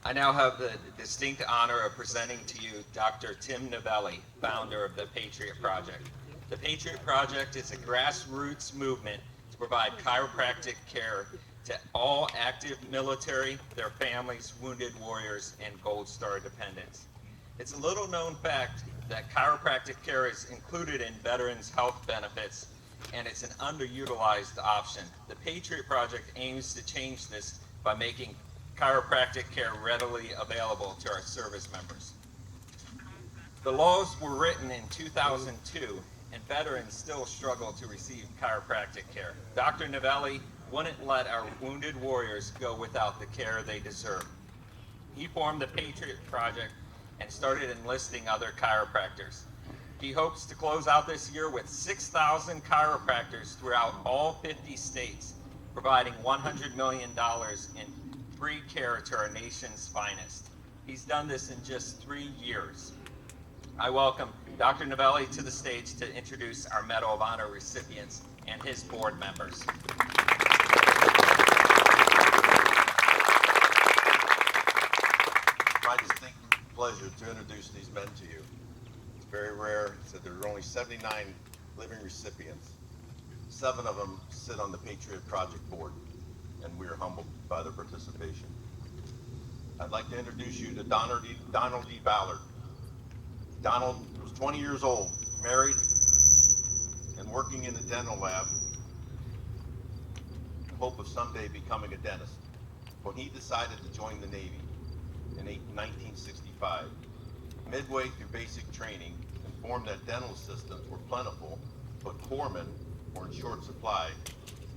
I now have the distinct honor of presenting to you Dr. Tim Novelli, founder of the Patriot Project. The Patriot Project is a grassroots movement to provide chiropractic care to all active military, their families, wounded warriors, and Gold Star dependents. It's a little known fact that chiropractic care is included in veterans' health benefits, and it's an underutilized option. The Patriot Project aims to change this by making chiropractic care readily available to our service members. The laws were written in 2002, and veterans still struggle to receive chiropractic care. Dr. Novelli wouldn't let our wounded warriors go without the care they deserve. He formed the Patriot Project and started enlisting other chiropractors. He hopes to close out this year with 6,000 chiropractors throughout all 50 states, providing $100 million in free care to our nation's finest. He's done this in just 3 years. I welcome Dr. Novelli to the stage to introduce our Medal of Honor recipients and his board members. It's my distinct pleasure to introduce these men to you. It's very rare that there are only 79 living recipients. 7 of them sit on the Patriot Project board, and we are humbled by their participation. I'd like to introduce you to Donald E. Ballard. Donald was 20 years old, married, and working in a dental lab in hope of someday becoming a dentist. When he decided to join the Navy in 1965, midway through basic training, informed that dental assistants were plentiful, but corpsmen were in short supply,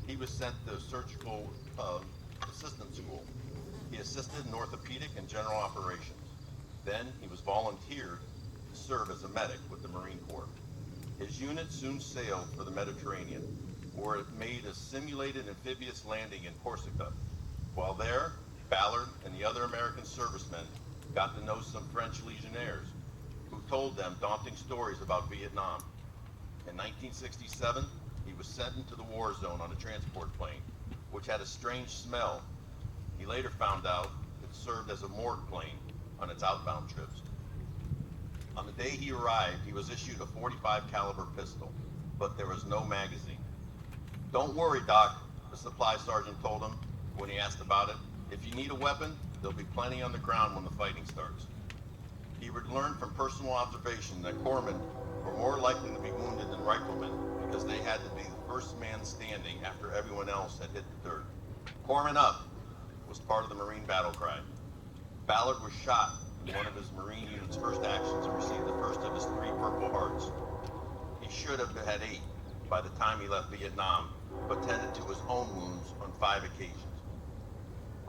he was sent to surgical assistant school. He assisted in orthopedic and general operations. Then he was volunteered to serve as a medic with the Marine Corps. His unit soon sailed for the Mediterranean, where it made a simulated amphibious landing in Corsica. While there, Ballard and the other American servicemen got to know some French legionnaires who told them daunting stories about Vietnam. In 1967, he was sent into the war zone on a transport plane, which had a strange smell. He later found out it served as a morgue plane on its outbound trips. On the day he arrived, he was issued a .45 caliber pistol, but there was no magazine. "Don't worry, Doc," the supply sergeant told him when he asked about it. "If you need a weapon, there'll be plenty on the ground when the fighting starts." He would learn from personal observation that corpsmen were more likely to be wounded than riflemen because they had to be the first man standing after everyone else had hit the dirt. "Corpsmen up" was part of the Marine battle cry. Ballard was shot in one of his Marine unit's first actions and received the first of his 3 Purple Hearts. He should have had 8 by the time he left Vietnam, but tended to his own wounds on 5 occasions.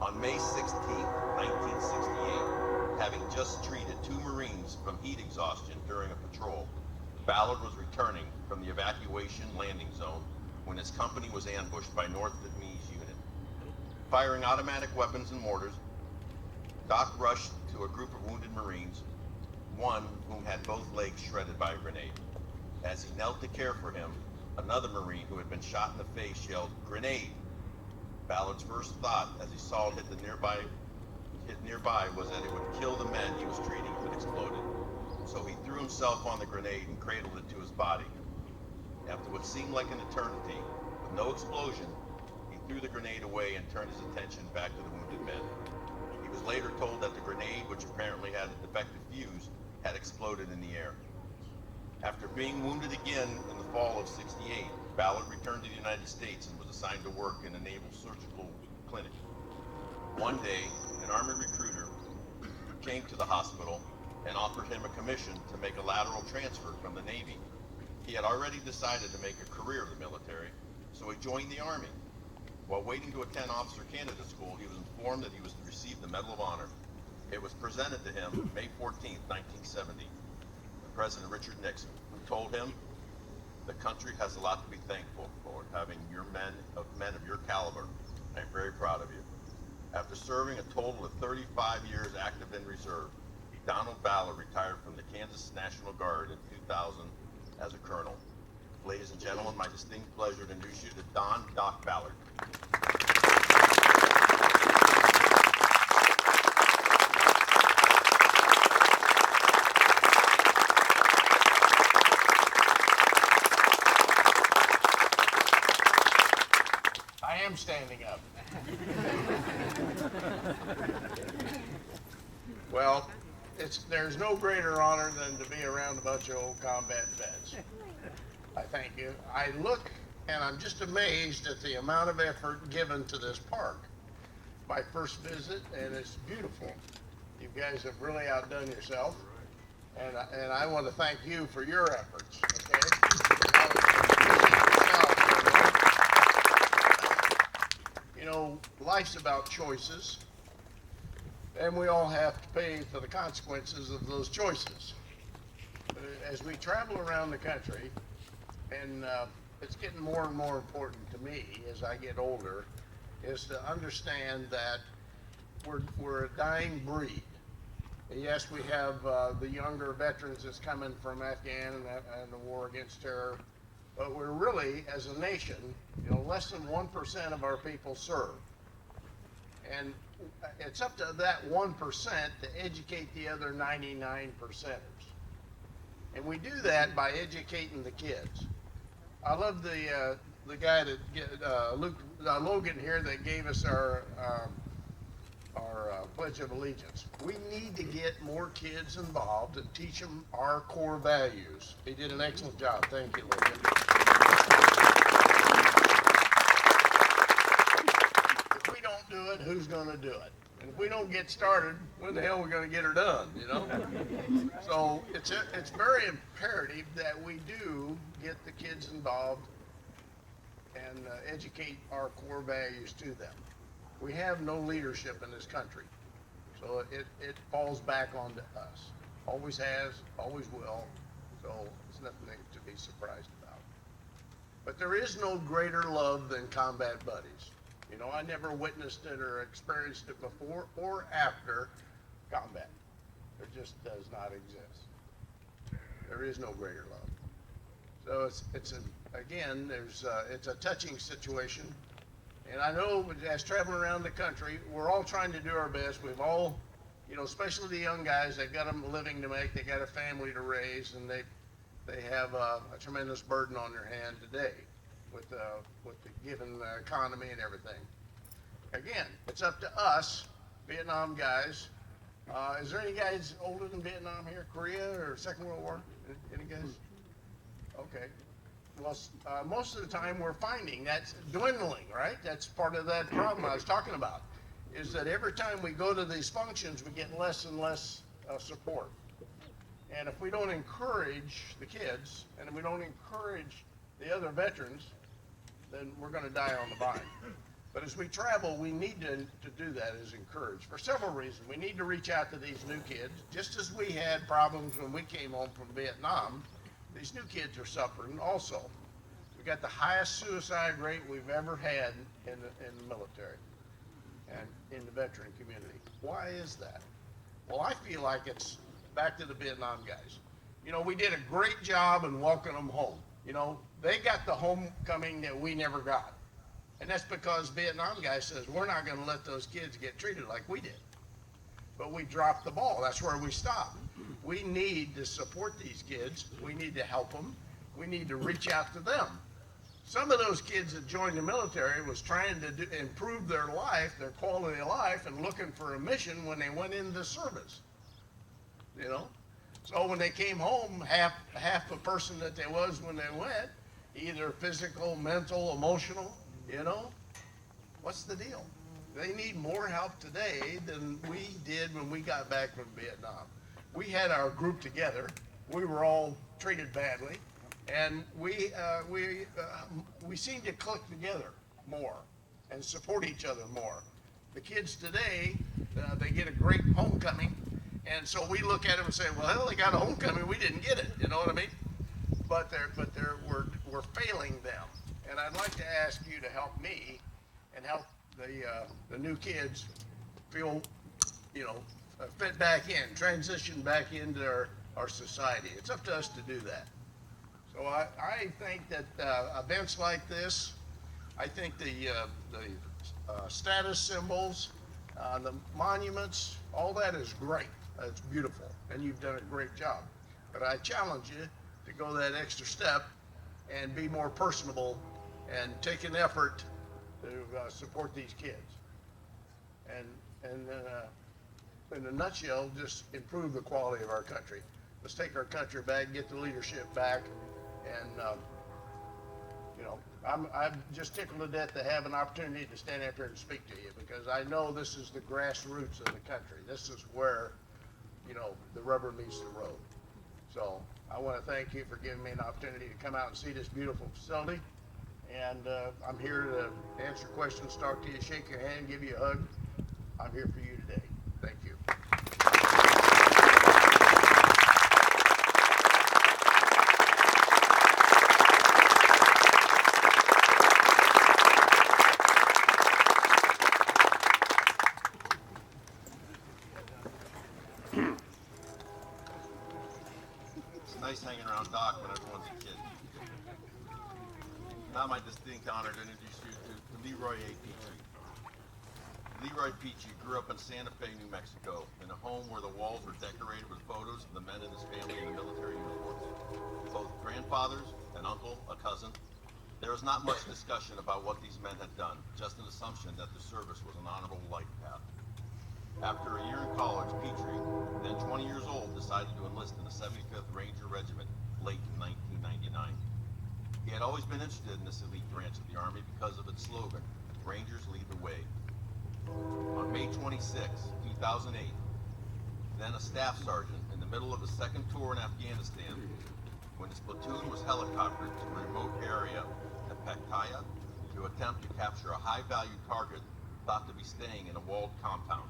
On May 16, 1968, having just treated 2 Marines from heat exhaustion during a patrol, Ballard was returning from the evacuation landing zone when his company was ambushed by North Vietnamese unit. Firing automatic weapons and mortars, Doc rushed to a group of wounded Marines, one whom had both legs shredded by a grenade. As he knelt to care for him, another Marine who had been shot in the face yelled, "Grenade!" Ballard's first thought as he saw it hit nearby was that it would kill the men he was treating if it exploded. So he threw himself on the grenade and cradled it to his body. After what seemed like an eternity, with no explosion, he threw the grenade away and turned his attention back to the wounded men. He was later told that the grenade, which apparently had a defective fuse, had exploded in the air. After being wounded again in the fall of '68, Ballard returned to the United States and was assigned to work in a naval surgical clinic. One day, an Army recruiter came to the hospital and offered him a commission to make a lateral transfer from the Navy. He had already decided to make a career of the military, so he joined the Army. While waiting to attend officer candidate school, he was informed that he was to receive the Medal of Honor. It was presented to him May 14, 1970, by President Richard Nixon, who told him, "The country has a lot to be thankful for having men of your caliber. I'm very proud of you." After serving a total of 35 years active in reserve, Donald Ballard retired from the Kansas National Guard in 2000 as a colonel. Ladies and gentlemen, my distinct pleasure to introduce you to Doc Ballard. up. Well, there's no greater honor than to be around a bunch of old combat vets. I thank you. I look and I'm just amazed at the amount of effort given to this park. My first visit, and it's beautiful. You guys have really outdone yourself, and I want to thank you for your efforts. Okay. You know, life's about choices, and we all have to pay for the consequences of those choices. As we travel around the country, and it's getting more and more important to me as I get older, is to understand that we're a dying breed. Yes, we have the younger veterans that's coming from Afghan and the war against terror, but we're really, as a nation, you know, less than 1% of our people serve. And it's up to that 1% to educate the other 99%ers. And we do that by educating the kids. I love the guy that Logan here that gave us our Pledge of Allegiance. We need to get more kids involved and teach them our core values. He did an excellent job. Thank you, Logan. If we don't do it, who's going to do it? And if we don't get started, when the hell are we going to get her done, you know? So it's very imperative that we do get the kids involved and educate our core values to them. We have no leadership in this country, so it falls back onto us. Always has, always will, so it's nothing to be surprised about. But there is no greater love than combat buddies. You know, I never witnessed it or experienced it before or after combat. There just does not exist. There is no greater love. So it's a touching situation. And I know as traveling around the country, we're all trying to do our best. We've all, you know, especially the young guys, they've got a living to make, they got a family to raise, and they have a tremendous burden on their hand today with the given economy and everything. Again, it's up to us, Vietnam guys. Is there any guys older than Vietnam here? Korea or Second World War? Any guys? Okay. Well, most of the time we're finding that's dwindling, right? That's part of that problem I was talking about, is that every time we go to these functions, we get less and less support. And if we don't encourage the kids, and if we don't encourage the other veterans, then we're going to die on the vine. But as we travel, we need to do that, is encourage, for several reasons. We need to reach out to these new kids, just as we had problems when we came home from Vietnam. These new kids are suffering also. We got the highest suicide rate we've ever had in the military and in the veteran community. Why is that? Well, I feel like it's back to the Vietnam guys. You know, we did a great job in welcoming them home. You know, they got the homecoming that we never got. And that's because Vietnam guy says, we're not going to let those kids get treated like we did. But we dropped the ball. That's where we stopped. We need to support these kids. We need to help them. We need to reach out to them. Some of those kids that joined the military was trying to improve their life, their quality of life, and looking for a mission when they went into service. You know? So when they came home, half the person that they was when they went, either physical, mental, emotional, you know? What's the deal? They need more help today than we did when we got back from Vietnam. We had our group together. We were all treated badly, and we seem to click together more and support each other more. The kids today, they get a great homecoming, and so we look at them and say, well, hell, they got a homecoming, we didn't get it. You know what I mean? But we're failing them, and I'd like to ask you to help me and help the new kids feel, you know, fit back in, transition back into our society. It's up to us to do that. So I think that events like this, I think the status symbols, the monuments, all that is great. It's beautiful, and you've done a great job. But I challenge you to go that extra step and be more personable and take an effort to support these kids. And in a nutshell, just improve the quality of our country. Let's take our country back, get the leadership back, and you know, I'm just tickled to death to have an opportunity to stand up here and speak to you, because I know this is the grassroots of the country. This is where, you know, the rubber meets the road. So I want to thank you for giving me an opportunity to come out and see this beautiful facility. And I'm here to answer questions, talk to you, shake your hand, give you a hug. I'm here for you today. Thank you. It's nice hanging around Doc when everyone's a kid. Now my distinct honor to introduce you to Leroy A. Petry. Leroy Petry grew up in Santa Fe, New Mexico, in a home where the walls were decorated with photos of the men in his family in the military uniforms. Both grandfathers, an uncle, a cousin. There was not much discussion about what these men had done, just an assumption that the service was an honorable life path. After a year in college, Petry, then 20 years old, decided to enlist in the 75th Ranger Regiment late in 1999. He had always been interested in this elite branch of the Army because of its slogan, Rangers Lead the Way. On May 26, 2008, then a staff sergeant in the middle of his second tour in Afghanistan, when his platoon was helicoptered to a remote area at Paktaya to attempt to capture a high-value target thought to be staying in a walled compound.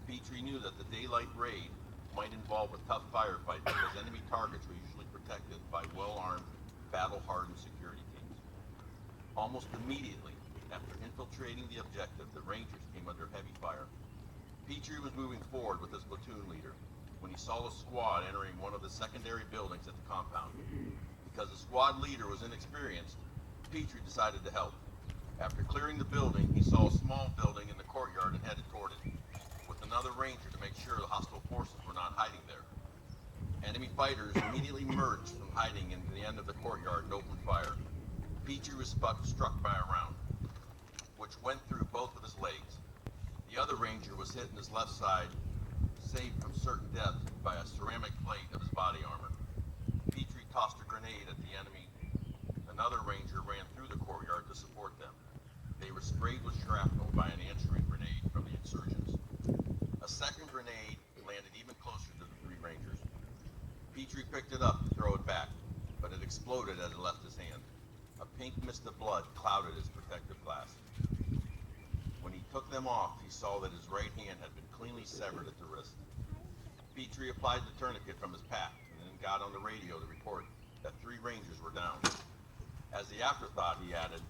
Petry knew that the daylight raid might involve a tough firefight because enemy targets were usually protected by well-armed, battle-hardened security teams. Almost immediately after infiltrating the objective, the Rangers came under heavy fire. Petry was moving forward with his platoon leader when he saw a squad entering one of the secondary buildings at the compound. Because the squad leader was inexperienced, Petry decided to help. After clearing the building, he saw a small building in the courtyard and headed toward it, with another Ranger to make sure the hostile forces were not hiding there. Enemy fighters immediately emerged from hiding in the end of the courtyard and opened fire. Petry was struck by a round, which went through both of his legs. The other Ranger was hit in his left side, saved from certain death by a ceramic plate of his body armor. Petry tossed a grenade at the enemy. Another Ranger ran through the courtyard to support them. They were sprayed with shrapnel by an answering grenade from the insurgents. A second grenade landed even closer to the three Rangers. Petry picked it up to throw it back, but it exploded as it left his hand. A pink mist of blood clouded his protective glass. When he took them off, he saw that his right hand had been cleanly severed at the wrist. Petry applied the tourniquet from his pack and then got on the radio to report that 3 Rangers were down. As the afterthought, he added,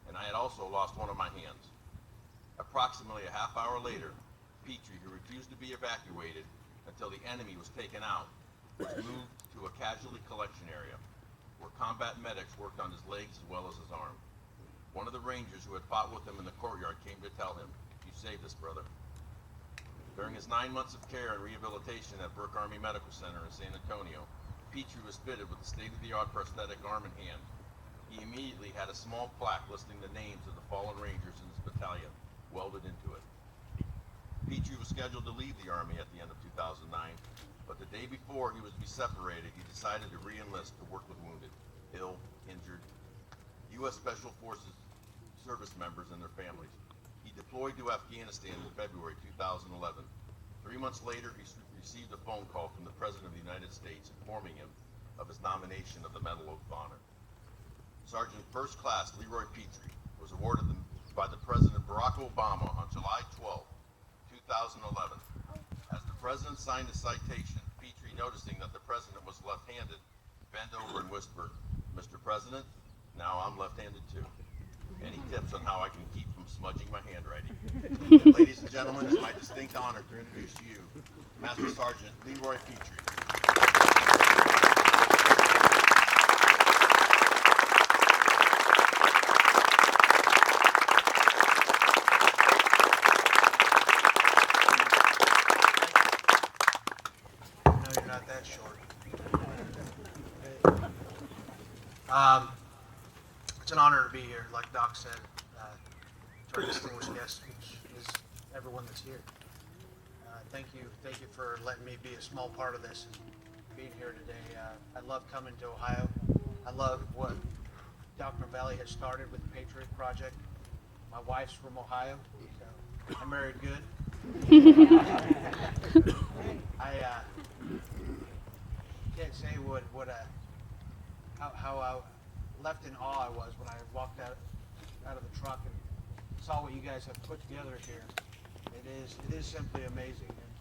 "And I had also lost one of my hands." Approximately a half hour later, Petry, who refused to be evacuated until the enemy was taken out, was moved to a casualty collection area, where combat medics worked on his legs as well as his arm. One of the Rangers who had fought with him in the courtyard came to tell him, "You saved us, brother." During his 9 months of care and rehabilitation at Burke Army Medical Center in San Antonio, Petry was fitted with a state-of-the-art prosthetic arm and hand. He immediately had a small plaque listing the names of the fallen Rangers in his battalion welded into it. Petry was scheduled to leave the Army at the end of 2009, but the day before he was to be separated, he decided to re-enlist to work with wounded, ill, injured, U.S. Special Forces service members and their families. He deployed to Afghanistan in February 2011. 3 months later, he received a phone call from the President of the United States informing him of his nomination of the Medal of Honor. Sergeant First Class Leroy Petry was awarded by the President Barack Obama on July 12, 2011. As the President signed the citation, Petry, noticing that the President was left-handed, bent over and whispered, "Mr. President, now I'm left-handed too. Any tips on how I can keep from smudging my handwriting?" And ladies and gentlemen, it's my distinct honor to introduce to you Master Sergeant Leroy Petry. No, you're not that short. It's an honor to be here, like Doc said. to our distinguished guests, which is everyone that's here. Thank you for letting me be a small part of this and being here today. I love coming to Ohio. I love what Dr. Novelli has started with the Patriot Project. My wife's from Ohio, so I married good. I can't say how left in awe I was when I walked out of the truck and saw what you guys have put together here. It is simply amazing, and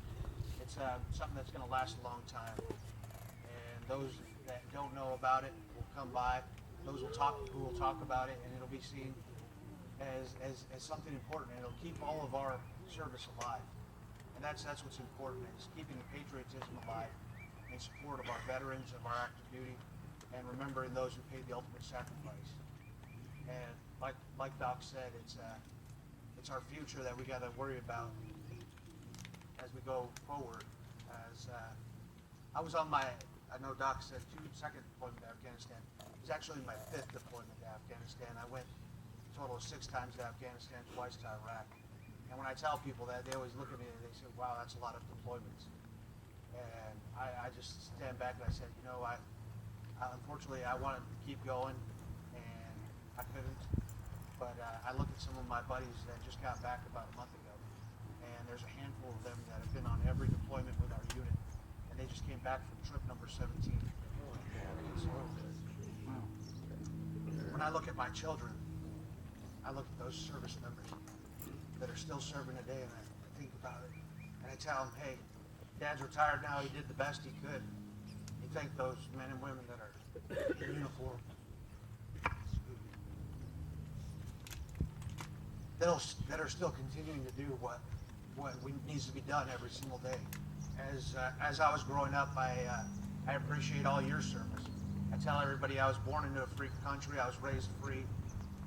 it's something that's going to last a long time. And those that don't know about it will come by. Those who will talk about it, and it'll be seen as something important, and it'll keep all of our service alive. And that's what's important, is keeping the patriotism alive in support of our veterans, of our active duty, and remembering those who paid the ultimate sacrifice. And like Doc said, it's our future that we got to worry about as we go forward. I was on I know Doc said second deployment to Afghanistan. It was actually my 5th deployment to Afghanistan. I went a total of 6 times to Afghanistan, twice to Iraq. And when I tell people that, they always look at me and they say, wow, that's a lot of deployments. And I just stand back and I said, unfortunately, I wanted to keep going, and I couldn't. But I look at some of my buddies that just got back about a month ago, and there's a handful of them that have been on every deployment with our unit, and they just came back from trip number 17. When I look at my children, I look at those service members that are still serving today, and I think about it, and I tell them, hey, Dad's retired now, he did the best he could. You thank those men and women that are in uniform, that are still continuing to do what needs to be done every single day. As I was growing up, I appreciate all your service. I tell everybody I was born into a free country, I was raised free,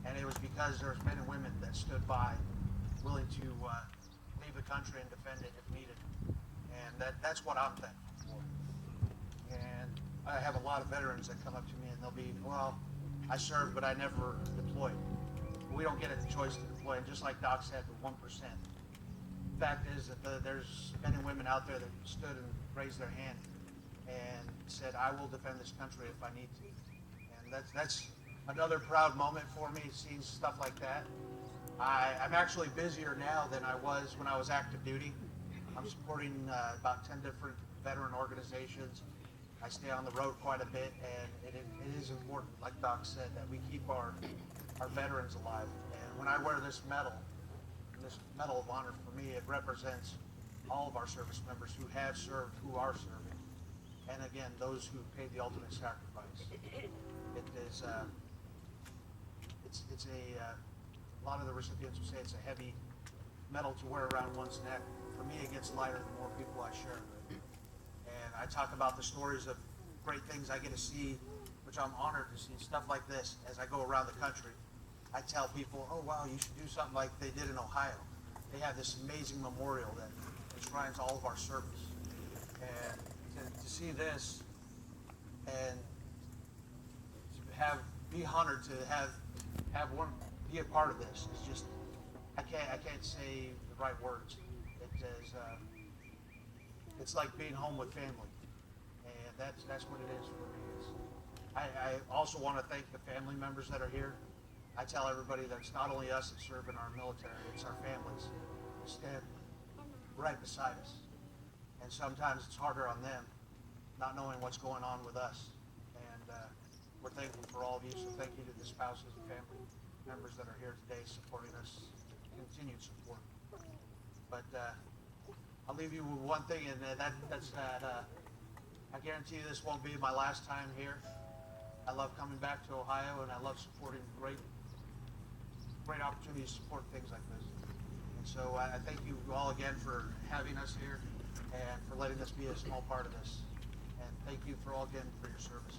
and it was because there was men and women that stood by, willing to leave the country and defend it if needed. And that's what I'm thankful for. And I have a lot of veterans that come up to me and they'll be, well, I served, but I never deployed. We don't get a choice to deploy, and just like Doc said, the 1%. The fact is that there's men and women out there that stood and raised their hand and said, I will defend this country if I need to. And that's another proud moment for me, seeing stuff like that. I'm actually busier now than I was when I was active duty. I'm supporting about 10 different veteran organizations. I stay on the road quite a bit, and it is important, like Doc said, that we keep our veterans alive. And when I wear this medal of honor, for me, it represents all of our service members who have served, who are serving, and again, those who paid the ultimate sacrifice. It is, it's a lot of the recipients will say it's a heavy medal to wear around one's neck. For me, it gets lighter the more people I share it with. And I talk about the stories of great things I get to see, which I'm honored to see, stuff like this as I go around the country. I tell people, oh wow, you should do something like they did in Ohio. They have this amazing memorial that enshrines all of our service. And to see this and to be honored to have one be a part of this is just, I can't say the right words. It's like being home with family, and that's what it is for me. I also want to thank the family members that are here. I tell everybody that it's not only us that serve in our military, it's our families who stand right beside us. And sometimes it's harder on them, not knowing what's going on with us. And we're thankful for all of you, so thank you to the spouses and family members that are here today supporting us, continued support. But I'll leave you with one thing, and that's that I guarantee you this won't be my last time here. I love coming back to Ohio, and I love supporting great opportunities to support things like this. And so I thank you all again for having us here and for letting us be a small part of this. And thank you for all again for your service.